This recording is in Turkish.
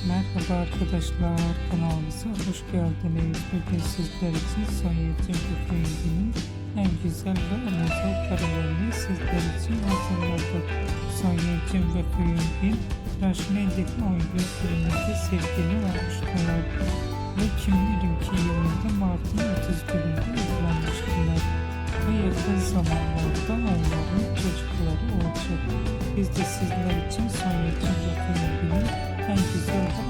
Merhaba arkadaşlar, kanalımıza hoş geldiniz. Bugün sizler için Son Yetkim filminin en güzel ve en özel karelerini sizler için hazırladık. Son Yetkim filminin Raşnedik oynadığı filminde sevgili olmuştular ve kimlerin ki yılında Mart'ın 31'inde evlenmiştiler ve yakın zamanlarda onların çocukları olacak. Biz de sizler için Son Yetkim filminin en güzel ve